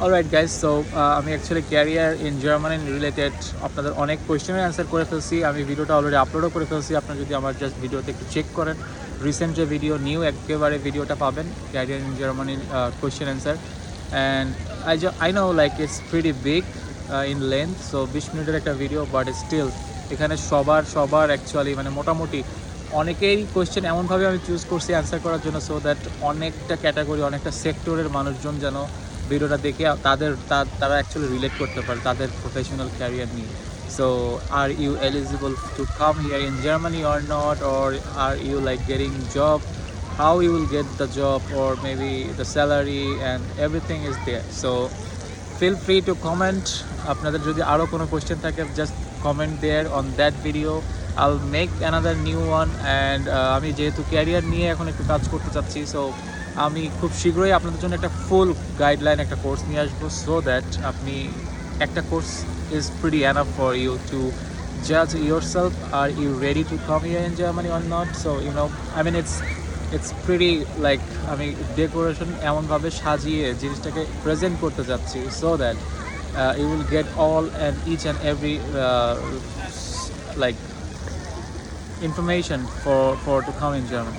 Alright guys, so আমি actually career in Germany related আপনাদের অনেক কোয়েশ্চেনের অ্যান্সার করে ফেলছি। আমি ভিডিওটা অলরেডি আপলোডও করে ফেলছি। আপনারা যদি আমার জাস্ট ভিডিওতে একটু চেক করেন, রিসেন্ট যে ভিডিও নিউ একেবারে ভিডিওটা পাবেন ক্যারিয়ার ইন জার্মানির question answer. And I know like it's pretty big in length, so 20 মিনিটের একটা ভিডিও, বাট স্টিল এখানে সবার অ্যাকচুয়ালি মানে মোটামুটি অনেকেই কোয়েশ্চেন এমনভাবে আমি চুজ করছি অ্যান্সার করার জন্য, সো দ্যাট অনেকটা ক্যাটাগরি অনেকটা সেক্টরের মানুষজন যেন ভিডিওটা দেখে তারা অ্যাকচুয়ালি রিলেট করতে পারে তাদের প্রফেশনাল ক্যারিয়ার নিয়ে। So are you eligible to come here in Germany or not, or are you like getting job, how you will get the job, or maybe the salary and everything is there. So feel free to comment. আপনাদের যদি আরও কোনো question থাকে, just comment there on that video, I'll make another new one. and আমি যেহেতু career নিয়ে এখন একটু কাজ করতে চাচ্ছি, সো আমি খুব শীঘ্রই আপনাদের জন্য একটা ফুল গাইডলাইন একটা কোর্স নিয়ে আসবো, সো দ্যাট আপনি একটা course is pretty enough for you to judge yourself, are you ready to come here in Germany or not. So I mean it's pretty like আমি ডেকোরেশন এমনভাবে সাজিয়ে জিনিসটাকে প্রেজেন্ট করতে যাচ্ছি, so that you will get all and each and every like information for to come in Germany.